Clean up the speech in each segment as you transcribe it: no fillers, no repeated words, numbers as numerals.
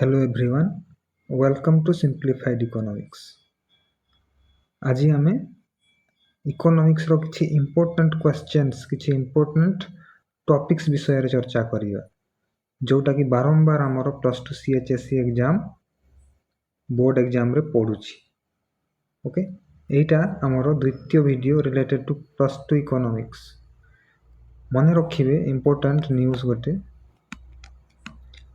Hello everyone, welcome to Simplified Economics. आज आमे economics रो किछि इंपोर्टेंट क्वेश्चंस किछि इंपोर्टेंट टॉपिक्स विषय रे चर्चा करिया जोटा कि बारंबार हमर प्लस 2 सीएचएससी एग्जाम बोर्ड एग्जाम रे पढुछि। ओके, एटा हमर द्वितीय video related two plus 2 economics. मने रखिबे इंपोर्टेंट न्यूज़ गोटे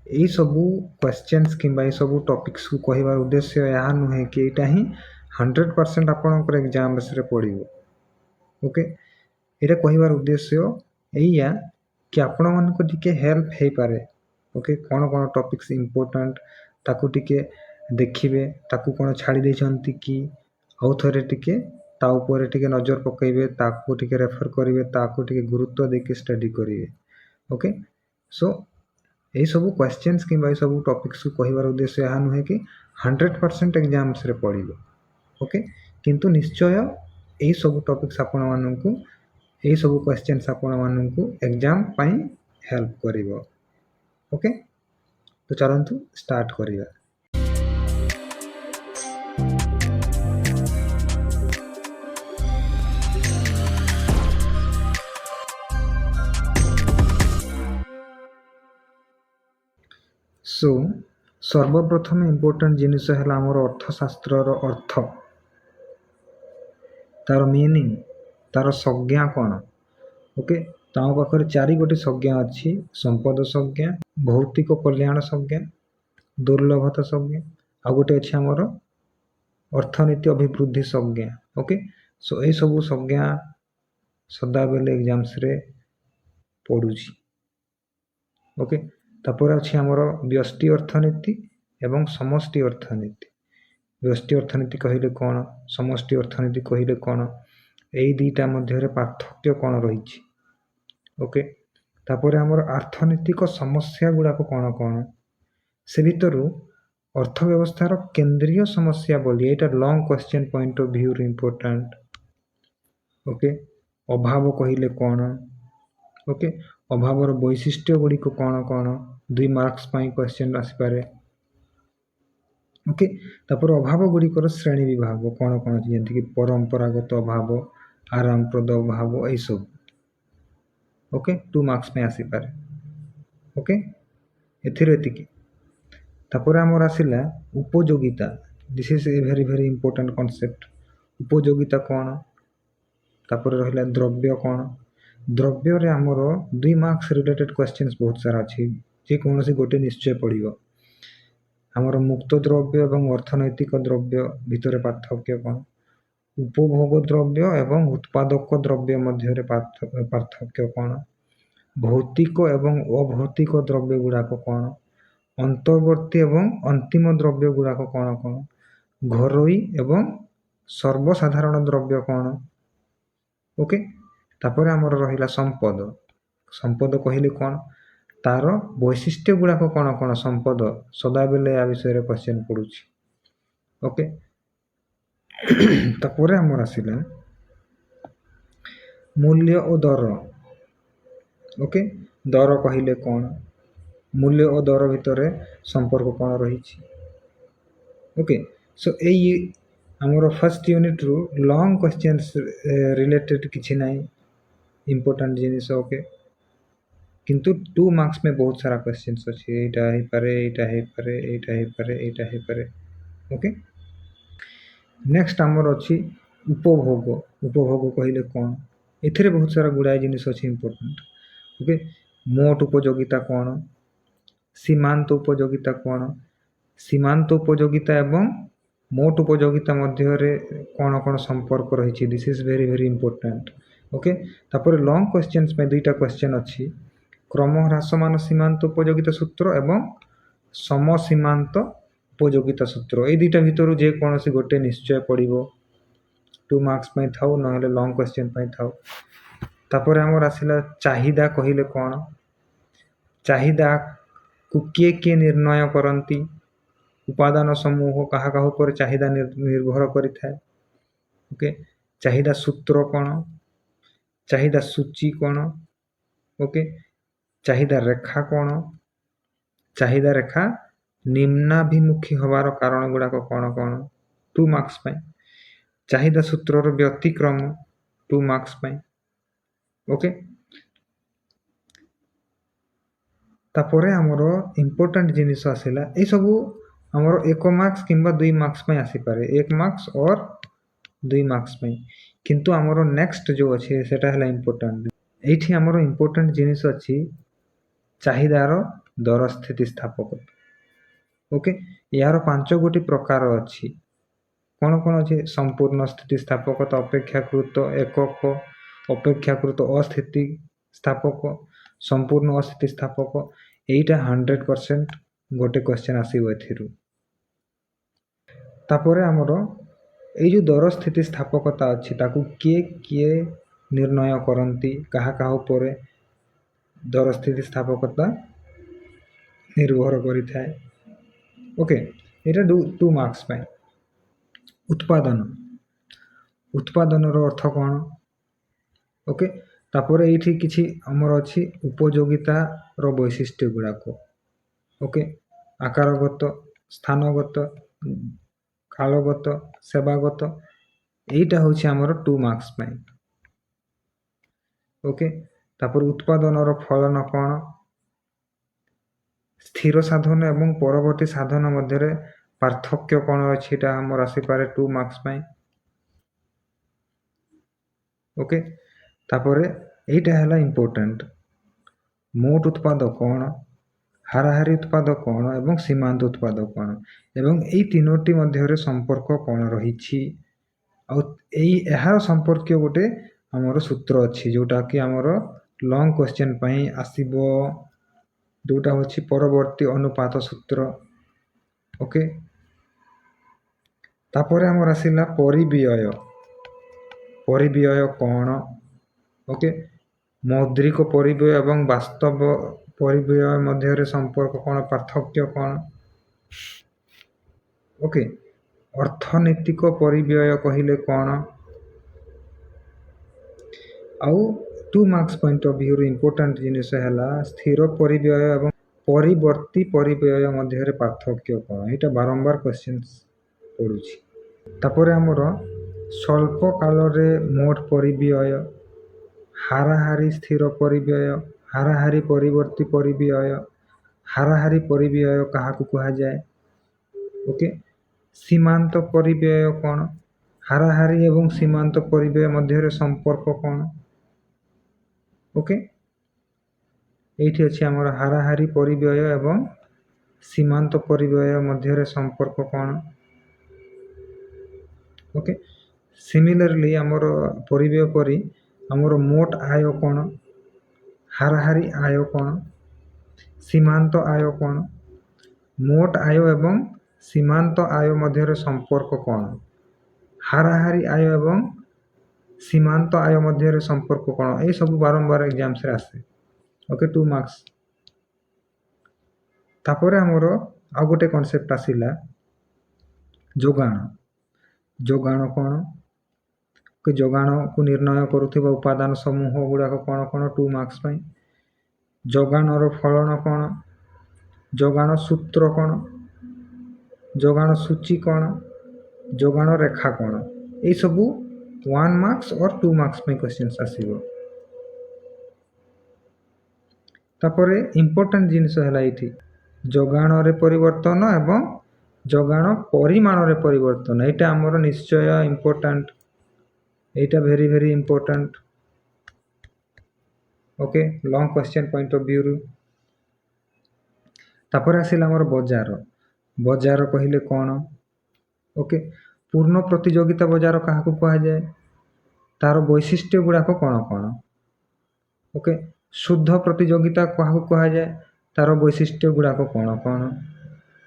यही सबू क्वेश्चंस किंबा ये सबू टॉपिक्स को कहिबार उद्देश्य या नुहे कि एटा ही 100% आपनकर एग्जाम रे पड़िबो। ओके, एटा कहिबार उद्देश्य एया कि आपण मन को टिके हेल्प हे पारे। ओके, कोन कोन टॉपिक्स इंपोर्टेंट ताकू टिके देखिबे, ताकू कोन छाडी दैछंती कि औ थरे टिके ता ऊपर टिके नजर पकाइबे, ताकू टिके रेफर करिवे, ताकू टिके गुरुत्व देके स्टडी करिवे। ओके, सो यही सब क्वेश्चंस किंबा सब टॉपिक्स को कहिबार उद्देश्य या नुहे कि 100% एग्जाम्स रे पड़िबो। ओके, किंतु निश्चय यही सब टॉपिक्स आपण माननकु यही सब क्वेश्चंस आपण माननकु एग्जाम पई हेल्प करिवो। ओके, तो चलंतु स्टार्ट करिया। सो सर्वप्रथम इंपोर्टेंट जिनिस है आमर अर्थशास्त्र अर्थ, तार मीनिंग, तार संज्ञा कौन। ओके, ताम पाखरे 4 गोटी संज्ञा अच्छी, संपद संज्ञा, भौतिक कल्याण संज्ञा, दुर्लभता संज्ञा, आ गोटे अच्छी आमर अर्थनीति अभिवृद्धि संज्ञा। ओके, सो ये सब संज्ञा सदा बेले एग्जाम्स रे पड़ुछि। ओके, तापर अच्छी आमर व्यष्टि अर्थनीति एवं समष्टि अर्थनीति। व्यष्टि अर्थनीति कहिले कौन, समष्टि अर्थनीति कहिले कौन, एई दीटा मध्य रे पार्थक्य कौन रहिछि। ओके, तापर आमर अर्थनीतिक समस्या गुडा को कौन कौन, से भितरु अर्थव्यवस्थार केंद्रीय समस्या बोली एटा long question point of view रे इंपोर्टेंट। ओके, अभाव कहिले कौन। ओके, अभावर वैशिष्ट्य गुडी को कौन कौन 2 मार्क्स पाई क्वेश्चन आसी पारे। ओके, तापर अभाव गुडी कर श्रेणी विभाग कौन कौन जेंति कि परंपरागत अभाव, आरामप्रद अभाव, ए सब। ओके, 2 मार्क्स में आसी पारे। ओके, एथिरे एतिकी। तापर हमर आसिला उपयोगिता। This is a very very important concept. उपयोगिता कौन, तापर रहिला द्रव्य कौन। द्रव्य रे हमर 2 मार्क्स रिलेटेड क्वेश्चंस बहुत सारा अछि, जे कोनोसी गोटे निश्चय पड़िबो। हमर मुक्त द्रव्य एवं अर्थनैतिक द्रव्य भितरे पार्थक्य कौन, उपभोग द्रव्य एवं उत्पादक द्रव्य मध्य रे पार्थक्य कौन, भौतिक एवं अभौतिक द्रव्य गुडाक कौन, अंतर्वर्ती एवं अंतिम द्रव्य गुडाक कौन कौन, घरोई एवं सर्वसाधारण द्रव्य कौन। ओके, तापर हमर रहिला संपद। संपद कहिले कौन, तार वैशिष्ट्य गुडाक कौन कौन संपद सदा बेले या विषय रे क्वेश्चन पडुछि। ओके, तापर हमर आसिला मूल्य और दर। ओके, दर कहिले कौन, मूल्य और दर भितरे संपर्क कौन रहिछि। ओके, सो एई हमर फर्स्ट यूनिट रु लॉन्ग क्वेश्चंस रिलेटेड किछि नाही इंपोर्टेंट जिनिस। ओके, किंतु 2 मार्क्स में बहुत सारा क्वेश्चंस अछि, एटा हे पारे, एटा हे पारे, एटा हे पारे, एटा हे पारे। ओके, नेक्स्ट हमर अछि उपभोग। उपभोग कहिले कौन, एथिरे बहुत सारा गुडाय जिनिस अछि इंपोर्टेंट। ओके, मोट उपयोगिता कौन, सीमांत उपयोगिता कौन, सीमांत उपयोगिता एवं मोट उपयोगिता मध्य रे कौन कौन संपर्क रहिछि, this is very very important. Okay, तापर लॉन्ग क्वेश्चंस में 2टा क्वेश्चन अछि, क्रम ह्रासमान सीमांत उपयोगिता सूत्र एवं सम सीमांत उपयोगिता सूत्र। ए 2टा भितरु जे कोनोसी गोटे निश्चय पड़िबो, 2 मार्क्स पई थाउ नहले लॉन्ग क्वेश्चन पई थाउ। तापर हमर आसिला चाहिदा कहिले कौन, चाहिदा को के निर्णय करंती, उपादान समूह कहा कहा पर चाहिदा निर्भर करिथाय। ओके, चाहिदा सूत्र कौन, चाहिदा सूची कौन। ओके, चाहिदा रेखा कौन, चाहिदा रेखा ନିମ୍ନାଭିମୁଖୀ ହେବାର କାରଣ ଗୁଡ଼ାକ କ'ଣ କ'ଣ? 2 ମାର୍କ୍ସ ପାଇଁ। ଚାହିଦା ସୂତ୍ରର ବ୍ୟତିକ୍ରମ 2 ମାର୍କ୍ସ ପାଇଁ। ଓକେ, ତାପରେ ଆମର ଇମ୍ପୋର୍ଟାଣ୍ଟ ଜିନିଷ ଆସିଲା, ଏଇସବୁ ଆମର 1 ମାର୍କ୍ସ କିମ୍ବା 2 ମାର୍କ୍ସ ପାଇଁ ଆସିପାରେ, 1 ମାର୍କ୍ସ ଅର୍ 2 ମାର୍କ୍ସ ପାଇଁ। କିନ୍ତୁ ଆମର ନେକ୍ସଟ ଯେଉଁ ଅଛି ସେଟା ହେଲା ଇମ୍ପୋର୍ଟାଣ୍ଟ। ଏଇଠି ଆମର ଇମ୍ପୋର୍ଟାଣ୍ଟ ଜିନିଷ ଅଛି ଚାହିଦାର ଦର ସ୍ଥିତିସ୍ଥାପକତା। ଓକେ, ଏହାର 5 ଗୋଟି ପ୍ରକାର ଅଛି। କ'ଣ କ'ଣ ଅଛି? ସମ୍ପୂର୍ଣ୍ଣ ସ୍ଥିତିସ୍ଥାପକତା, ଅପେକ୍ଷାକୃତ ଏକକ, ଅପେକ୍ଷାକୃତ ଅସ୍ଥିତିସ୍ଥାପକ, ସମ୍ପୂର୍ଣ୍ଣ ଅସ୍ଥିତିସ୍ଥାପକ। ଏଇଟା 100% ଗୋଟେ କ୍ୱେଶ୍ଚନ୍ ଆସିବ ଏଥିରୁ। ତାପରେ ଆମର ଏଇ ଯେଉଁ ଦର ସ୍ଥିତିସ୍ଥାପକତା ଅଛି ତାକୁ କିଏ କିଏ ନିର୍ଣ୍ଣୟ କରନ୍ତି, କାହା କାହା ଉପରେ ଦର ସ୍ଥିତିସ୍ଥାପକତା ନିର୍ଭର କରିଥାଏ। ଓକେ, ଏଇଟା 2 ମାର୍କ୍ସ ପାଇଁ। ଉତ୍ପାଦନ, ଉତ୍ପାଦନର ଅର୍ଥ କ'ଣ? ଓକେ, ତାପରେ ଏଇଠି କିଛି ଆମର ଅଛି ଉପଯୋଗିତାର ବୈଶିଷ୍ଟ୍ୟ ଗୁଡ଼ାକ। ଓକେ, ଆକାରଗତ, ସ୍ଥାନଗତ, କାଳଗତ, ସେବାଗତ। ଏଇଟା ହେଉଛି ଆମର 2 ମାର୍କ୍ସ ପାଇଁ। ଓକେ, ତାପରେ ଉତ୍ପାଦନର ଫଳନ କ'ଣ? ସ୍ଥିର ସାଧନ ଏବଂ ପରବର୍ତ୍ତୀ ସାଧନ ମଧ୍ୟରେ ପାର୍ଥକ୍ୟ କ'ଣ ଅଛି? ଏଇଟା ଆମର ଆସିପାରେ 2 ମାର୍କ୍ସ ପାଇଁ। ଓକେ, ତାପରେ ଏଇଟା ହେଲା ଇମ୍ପୋର୍ଟାଣ୍ଟ, ମୋଟ ଉତ୍ପାଦ କ'ଣ, ହାରାହାରି ଉତ୍ପାଦ କ'ଣ ଏବଂ ସୀମାନ୍ତ ଉତ୍ପାଦ କ'ଣ, ଏବଂ ଏଇ ତିନୋଟି ମଧ୍ୟରେ ସମ୍ପର୍କ କ'ଣ ରହିଛି। ଆଉ ଏହାର ସମ୍ପର୍କୀୟ ଗୋଟେ ଆମର ସୂତ୍ର ଅଛି ଯେଉଁଟାକି ଆମର ଲଙ୍ଗ କ୍ୱେଶ୍ଚନ୍ ପାଇଁ ଆସିବ, ଯେଉଁଟା ହେଉଛି ପରବର୍ତ୍ତୀ ଅନୁପାତ ସୂତ୍ର। ଓକେ, ତାପରେ ଆମର ଆସିଲା ପରିବ୍ୟୟ। ପରିବ୍ୟୟ କ'ଣ? ଓକେ, ମୌଦ୍ରିକ ପରିବ୍ୟୟ ଏବଂ ବାସ୍ତବ ପରିବ୍ୟୟ ମଧ୍ୟରେ ସମ୍ପର୍କ କ'ଣ, ପାର୍ଥକ୍ୟ କ'ଣ? ଓକେ, ଅର୍ଥନୈତିକ ପରିବ୍ୟୟ କହିଲେ କ'ଣ? ଆଉ 2 ମାର୍କ୍ସ ପଏଣ୍ଟ ଅଫ୍ ଭ୍ୟୁରୁ ଇମ୍ପୋର୍ଟାଣ୍ଟ ଜିନିଷ ହେଲା ସ୍ଥିର ପରିବ୍ୟୟ ଏବଂ ପରିବର୍ତ୍ତୀ ପରିବ୍ୟୟ ମଧ୍ୟରେ ପାର୍ଥକ୍ୟ କ'ଣ? ଏଇଟା ବାରମ୍ବାର କ୍ୱେଶ୍ଚନ୍ସ ପଡ଼ୁଛି। ତାପରେ ଆମର ସ୍ୱଳ୍ପ କାଳରେ ମୋଟ ପରିବ୍ୟୟ, ହାରାହାରି ସ୍ଥିର ପରିବ୍ୟୟ, ହାରାହାରି ପରିବର୍ତ୍ତୀ ପରିବ୍ୟୟ, ହାରାହାରି ପରିବ୍ୟୟ କାହାକୁ କୁହାଯାଏ? ଓକେ, ସୀମାନ୍ତ ପରିବ୍ୟୟ କ'ଣ? ହାରାହାରି ଏବଂ ସୀମାନ୍ତ ପରିବ୍ୟୟ ମଧ୍ୟରେ ସମ୍ପର୍କ କ'ଣ? ଓକେ, ଏଇଠି ଅଛି ଆମର ହାରାହାରି ପରିବ୍ୟୟ ଏବଂ ସୀମାନ୍ତ ପରିବ୍ୟୟ ମଧ୍ୟରେ ସମ୍ପର୍କ କ'ଣ? ଓକେ, ସିମିଲାରଲି ଆମର ପରିବ୍ୟୟ ପରି ଆମର ମୋଟ ଆୟ କ'ଣ, ହାରାହାରି ଆୟ କ'ଣ, ସୀମାନ୍ତ ଆୟ କ'ଣ? ମୋଟ ଆୟ ଏବଂ ସୀମାନ୍ତ ଆୟ ମଧ୍ୟରେ ସମ୍ପର୍କ କ'ଣ? ହାରାହାରି ଆୟ ଏବଂ ସୀମାନ୍ତ ଆୟ ମଧ୍ୟରେ ସମ୍ପର୍କ କ'ଣ? ଏସବୁ ବାରମ୍ବାର ଏକ୍ଜାମ୍ସରେ ଆସେ। Okay, 2 marks. ତାପରେ ଆମର ଆଉ ଗୋଟେ କନସେପ୍ଟ ଆସିଲା ଯୋଗାଣ। ଯୋଗାଣ କ'ଣ? ଯୋଗାଣକୁ ନିର୍ଣ୍ଣୟ କରୁଥିବା ଉପାଦାନ ସମୂହ ଗୁଡ଼ାକ କ'ଣ କ'ଣ? 2 ମାର୍କ୍ସ ପାଇଁ। ଯୋଗାଣର ଫଳନ କ'ଣ? ଯୋଗାଣ ସୂତ୍ର କ'ଣ? ଯୋଗାଣ ସୂଚୀ କ'ଣ? ଯୋଗାଣ ରେଖା କ'ଣ? ଏଇସବୁ 1 ମାର୍କ୍ସ ଅର୍ 2 ମାର୍କ୍ସ ପାଇଁ କ୍ୱେଶ୍ଚନ୍ସ ଆସିବ। ତାପରେ ଇମ୍ପୋର୍ଟାଣ୍ଟ ଜିନିଷ ହେଲା ଏଇଠି ଯୋଗାଣରେ ପରିବର୍ତ୍ତନ ଏବଂ ଯୋଗାଣ ପରିମାଣରେ ପରିବର୍ତ୍ତନ। ଏଇଟା ଆମର ନିଶ୍ଚୟ ଇମ୍ପୋର୍ଟାଣ୍ଟ, ଏଇଟା very very important. Okay, long question point of ଭ୍ୟୁରୁ। ତାପରେ ଆସିଲା ଆମର ବଜାର। ବଜାର କହିଲେ କ'ଣ? ଓକେ, ପୂର୍ଣ୍ଣ ପ୍ରତିଯୋଗିତା ବଜାର କାହାକୁ କୁହାଯାଏ? ତାର ବୈଶିଷ୍ଟ୍ୟ ଗୁଡ଼ାକ କ'ଣ କ'ଣ? ଓକେ, ଶୁଦ୍ଧ ପ୍ରତିଯୋଗିତା କାହାକୁ କୁହାଯାଏ? ତାର ବୈଶିଷ୍ଟ୍ୟ ଗୁଡ଼ାକ କ'ଣ କ'ଣ?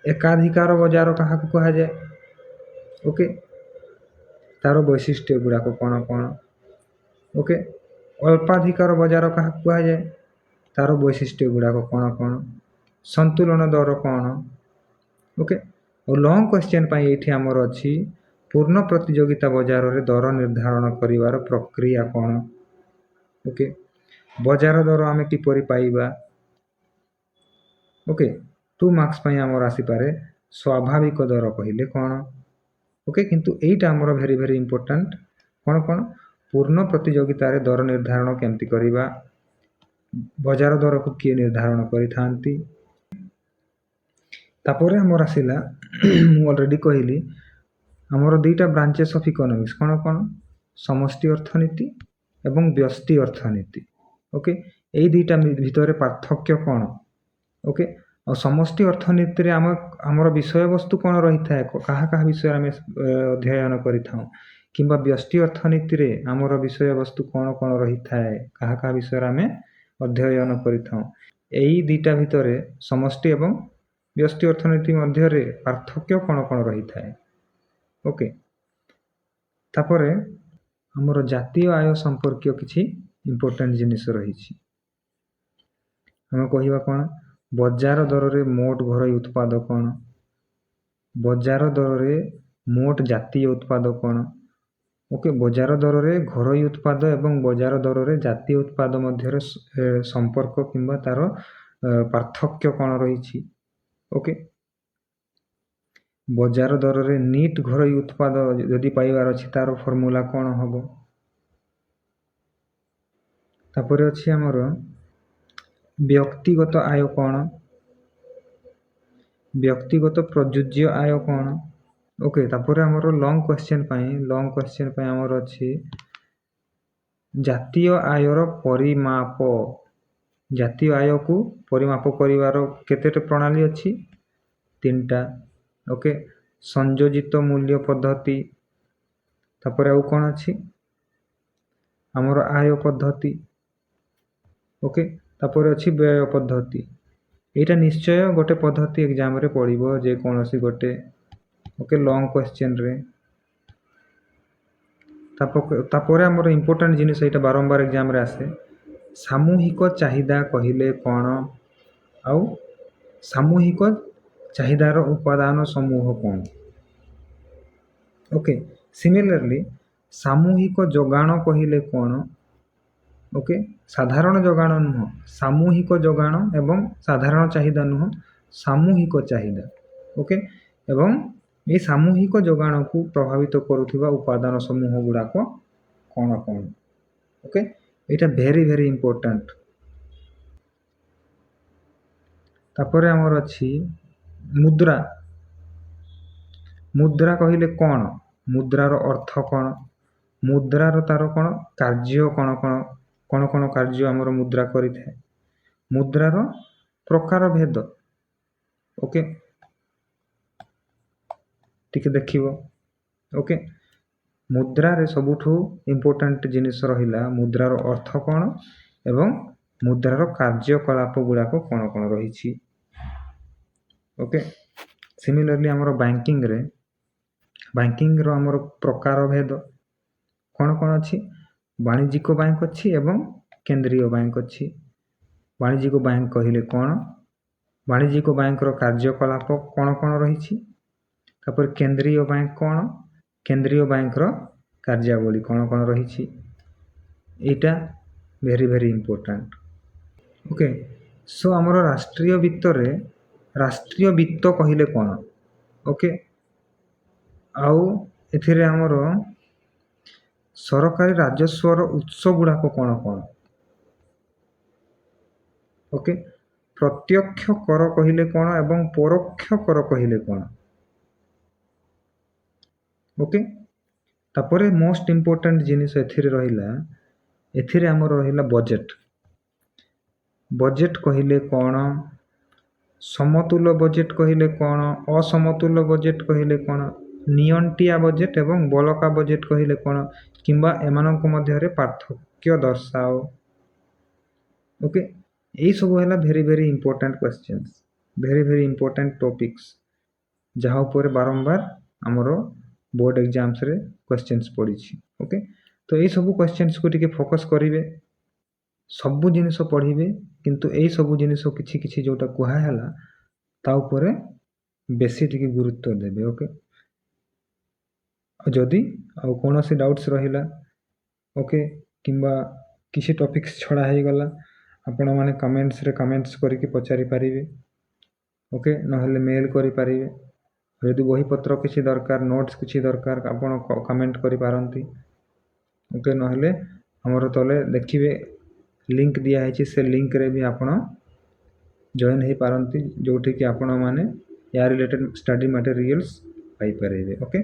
ଏକାଧିକାର ବଜାର କାହାକୁ କୁହାଯାଏ? ଓକେ, ତାର ବୈଶିଷ୍ଟ୍ୟ ଗୁଡ଼ାକ କ'ଣ କ'ଣ? ଓକେ, ଅଳ୍ପାଧିକାର ବଜାର କାହାକୁ କୁହାଯାଏ? ତାର ବୈଶିଷ୍ଟ୍ୟ ଗୁଡ଼ାକ କ'ଣ କ'ଣ? ସନ୍ତୁଳନ ଦର କ'ଣ? ଓକେ, ଆଉ ଲଙ୍ଗ କ୍ୱେଶ୍ଚନ୍ ପାଇଁ ଏଇଠି ଆମର ଅଛି ପୂର୍ଣ୍ଣ ପ୍ରତିଯୋଗିତା ବଜାରରେ ଦର ନିର୍ଦ୍ଧାରଣ କରିବାର ପ୍ରକ୍ରିୟା କ'ଣ? ଓକେ, ବଜାର ଦର ଆମେ କିପରି ପାଇବା? ଓକେ, 2 ମାର୍କ୍ସ ପାଇଁ ଆମର ଆସିପାରେ ସ୍ୱାଭାବିକ ଦର କହିଲେ କ'ଣ? ଓକେ, କିନ୍ତୁ ଏଇଟା ଆମର ଭେରି ଭେରି ଇମ୍ପୋର୍ଟାଣ୍ଟ। କ'ଣ ପୂର୍ଣ୍ଣ ପ୍ରତିଯୋଗିତାରେ ଦର ନିର୍ଦ୍ଧାରଣ କେମିତି କରିବା, ବଜାର ଦରକୁ କିଏ ନିର୍ଦ୍ଧାରଣ କରିଥାନ୍ତି। ତାପରେ ଆମର ଆସିଲା ମୁଁ ଅଲରେଡ଼ି କହିଲି ଆମର ଦୁଇଟା ବ୍ରାଞ୍ଚେସ୍ ଅଫ୍ ଇକୋନୋମିକ୍ସ, କ'ଣ ସମଷ୍ଟି ଅର୍ଥନୀତି ଏବଂ ବ୍ୟଷ୍ଟି ଅର୍ଥନୀତି। ଓକେ, ଏଇ ଦୁଇଟା ଭିତରେ ପାର୍ଥକ୍ୟ କ'ଣ? ଓକେ, ଆଉ ସମଷ୍ଟି ଅର୍ଥନୀତିରେ ଆମର ବିଷୟବସ୍ତୁ କ'ଣ ରହିଥାଏ, କାହା ବିଷୟରେ ଆମେ ଅଧ୍ୟୟନ କରିଥାଉ, କିମ୍ବା ବ୍ୟଷ୍ଟି ଅର୍ଥନୀତିରେ ଆମର ବିଷୟବସ୍ତୁ କ'ଣ ରହିଥାଏ, କାହା ବିଷୟରେ ଆମେ ଅଧ୍ୟୟନ କରିଥାଉ। ଏଇ ଦୁଇଟା ଭିତରେ ସମଷ୍ଟି ଏବଂ ବ୍ୟଷ୍ଟି ଅର୍ଥନୀତି ମଧ୍ୟରେ ପାର୍ଥକ୍ୟ କ'ଣ ରହିଥାଏ। ଓକେ, ତାପରେ ଆମର ଜାତୀୟ ଆୟ ସମ୍ପର୍କୀୟ କିଛି ଇମ୍ପୋର୍ଟାଣ୍ଟ ଜିନିଷ ରହିଛି। ଆମେ କହିବା କ'ଣ, ବଜାର ଦରରେ ମୋଟ ଘରୋଇ ଉତ୍ପାଦ କ'ଣ, ବଜାର ଦରରେ ମୋଟ ଜାତୀୟ ଉତ୍ପାଦ କ'ଣ। ଓକେ, ବଜାର ଦରରେ ଘରୋଇ ଉତ୍ପାଦ ଏବଂ ବଜାର ଦରରେ ଜାତୀୟ ଉତ୍ପାଦ ମଧ୍ୟରେ ସମ୍ପର୍କ କିମ୍ବା ତାର ପାର୍ଥକ୍ୟ କ'ଣ ରହିଛି। ଓକେ, ବଜାର ଦରରେ ନିଟ୍ ଘରୋଇ ଉତ୍ପାଦ ଯଦି ପାଇବାର ଅଛି ତାର ଫର୍ମୁଲା କ'ଣ ହେବ। ତାପରେ ଅଛି ଆମର ବ୍ୟକ୍ତିଗତ ଆୟ କ'ଣ, ବ୍ୟକ୍ତିଗତ ପ୍ରଯୁଜ୍ୟ ଆୟ କ'ଣ। ଓକେ, ତାପରେ ଆମର ଲଙ୍ଗ କ୍ୱେଶ୍ଚନ୍ ପାଇଁ ଆମର ଅଛି ଜାତୀୟ ଆୟର ପରିମାପ। ଜାତୀୟ ଆୟକୁ ପରିମାପ କରିବାର କେତେଟା ପ୍ରଣାଳୀ ଅଛି? 3ଟା। ଓକେ, ସଂଯୋଜିତ ମୂଲ୍ୟ ପଦ୍ଧତି, ତାପରେ ଆଉ କ'ଣ ଅଛି ଆମର ଆୟ ପଦ୍ଧତି। ଓକେ, ତାପରେ ଅଛି ବ୍ୟୟ ପଦ୍ଧତି। ଏଇଟା ନିଶ୍ଚୟ ଗୋଟେ ପଦ୍ଧତି ଏକ୍ଜାମ୍ରେ ପଡ଼ିବ ଯେକୌଣସି ଗୋଟେ ଓକେ ଲଙ୍ଗ କ୍ୱେଶ୍ଚନ୍ରେ। ତାପରେ ଆମର ଇମ୍ପୋର୍ଟାଣ୍ଟ ଜିନିଷ ଏଇଟା ବାରମ୍ବାର ଏକ୍ଜାମ୍ରେ ଆସେ, ସାମୂହିକ ଚାହିଦା କହିଲେ କ'ଣ, ଆଉ ସାମୂହିକ ଚାହିଦାର ଉପାଦାନ ସମୂହ କ'ଣ। ଓକେ, ସିମିଲାରଲି ସାମୂହିକ ଯୋଗାଣ କହିଲେ କ'ଣ। ଓକେ, ସାଧାରଣ ଯୋଗାଣ ନୁହଁ, ସାମୂହିକ ଯୋଗାଣ ଏବଂ ସାଧାରଣ ଚାହିଦା ନୁହଁ, ସାମୂହିକ ଚାହିଦା। ଓକେ, ଏବଂ এই ସାମୂହିକ ଯୋଗାଣକୁ ପ୍ରଭାବିତ କରୁଥିବା ଉପାଦାନ ସମୂହ ଗୁଡ଼ାକ କ'ଣ। ଓକେ, ଏଇଟା ଭେରି ଭେରି ଇମ୍ପୋର୍ଟାଣ୍ଟ। ତାପରେ ଆମର ଅଛି ମୁଦ୍ରା। ମୁଦ୍ରା କହିଲେ କ'ଣ, ମୁଦ୍ରାର ଅର୍ଥ କ'ଣ, ମୁଦ୍ରାର ତାର କ'ଣ କାର୍ଯ୍ୟ କ'ଣ କାର୍ଯ୍ୟ ଆମର ମୁଦ୍ରା କରିଥାଏ, ମୁଦ୍ରାର ପ୍ରକାର ଭେଦ। ଓକେ, ଟିକେ ଦେଖିବ। ଓକେ, ମୁଦ୍ରାରେ ସବୁଠୁ ଇମ୍ପୋର୍ଟାଣ୍ଟ ଜିନିଷ ରହିଲା ମୁଦ୍ରାର ଅର୍ଥ କ'ଣ ଏବଂ ମୁଦ୍ରାର କାର୍ଯ୍ୟକଳାପ ଗୁଡ଼ାକ କ'ଣ ରହିଛି। ଓକେ, ସିମିଲାରଲି ଆମର ବ୍ୟାଙ୍କିଂର ଆମର ପ୍ରକାର ଭେଦ କ'ଣ ଅଛି, ବାଣିଜ୍ୟିକ ବ୍ୟାଙ୍କ ଅଛି ଏବଂ କେନ୍ଦ୍ରୀୟ ବ୍ୟାଙ୍କ ଅଛି। ବାଣିଜ୍ୟିକ ବ୍ୟାଙ୍କ କହିଲେ କ'ଣ, ବାଣିଜ୍ୟିକ ବ୍ୟାଙ୍କର କାର୍ଯ୍ୟକଳାପ କ'ଣ ରହିଛି। ତାପରେ କେନ୍ଦ୍ରୀୟ ବ୍ୟାଙ୍କ କ'ଣ, କେନ୍ଦ୍ରୀୟ ବ୍ୟାଙ୍କର କାର୍ଯ୍ୟାବଳୀ କ'ଣ ରହିଛି। ଏଇଟା very very important. Okay, so ଆମର ରାଷ୍ଟ୍ରୀୟ ବିତ୍ତ କହିଲେ କ'ଣ। ଓକେ, ଆଉ ଏଥିରେ ଆମର ସରକାରୀ ରାଜସ୍ୱର ଉତ୍ସ ଗୁଡ଼ାକ କ'ଣ। ଓକେ, ପ୍ରତ୍ୟକ୍ଷ କର କହିଲେ କ'ଣ ଏବଂ ପରୋକ୍ଷ କର କହିଲେ କ'ଣ। ଓକେ, ତାପରେ ମୋଷ୍ଟ ଇମ୍ପୋର୍ଟାଣ୍ଟ ଜିନିଷ ଏଥିରେ ଆମର ରହିଲା ବଜେଟ୍। ବଜେଟ୍ କହିଲେ କ'ଣ, ସମତୁଲ ବଜେଟ୍ କହିଲେ କ'ଣ, ଅସମତୁଲ ବଜେଟ୍ କହିଲେ କ'ଣ, ନିଅଣ୍ଟିଆ ବଜେଟ୍ ଏବଂ ବଳକା ବଜେଟ୍ କହିଲେ କ'ଣ, କିମ୍ବା ଏମାନଙ୍କ ମଧ୍ୟରେ ପାର୍ଥକ୍ୟ ଦର୍ଶାଅ। ଓକେ, ଏଇସବୁ ହେଲା very very important questions, very very important topics, ଯାହା ଉପରେ ବାରମ୍ବାର ଆମର ବୋର୍ଡ଼ ଏକ୍ଜାମ୍ସରେ କ୍ୱେଶ୍ଚନ୍ସ ପଡ଼ିଛି। ଓକେ, ତ ଏଇସବୁ କ୍ୱେଶ୍ଚନ୍ସକୁ ଟିକେ ଫୋକସ୍ କରିବେ, ସବୁ ଜିନିଷ ପଢ଼ିବେ, କିନ୍ତୁ ଏଇସବୁ ଜିନିଷ କିଛି ଯେଉଁଟା କୁହାହେଲା ତା ଉପରେ ବେଶୀ ଟିକେ ଗୁରୁତ୍ୱ ଦେବେ। ଓକେ, ଯଦି ଆଉ କୌଣସି ଡାଉଟ୍ସ ରହିଲା ଓକେ କିମ୍ବା କିଛି ଟପିକ୍ସ ଛଡ଼ା ହେଇଗଲା ଆପଣମାନେ କମେଣ୍ଟସ୍ କରିକି ପଚାରି ପାରିବେ। ଓକେ, ନହେଲେ ମେଲ୍ କରିପାରିବେ। ଯଦି ବହିପତ୍ର କିଛି ଦରକାର, ନୋଟ୍ସ କିଛି ଦରକାର, ଆପଣ କମେଣ୍ଟ କରିପାରନ୍ତି। ଓକେ, ନହେଲେ ଆମର ତଳେ ଦେଖିବେ ଲିଙ୍କ୍ ଦିଆହେଇଛି, ସେ ଲିଙ୍କ୍ରେ ବି ଆପଣ ଜଏନ୍ ହେଇପାରନ୍ତି, ଯେଉଁଠିକି ଆପଣମାନେ ୟା ରିଲେଟେଡ଼୍ ଷ୍ଟଡି ମ୍ୟାଟେରିଆଲ୍ସ ପାଇପାରିବେ। ଓକେ।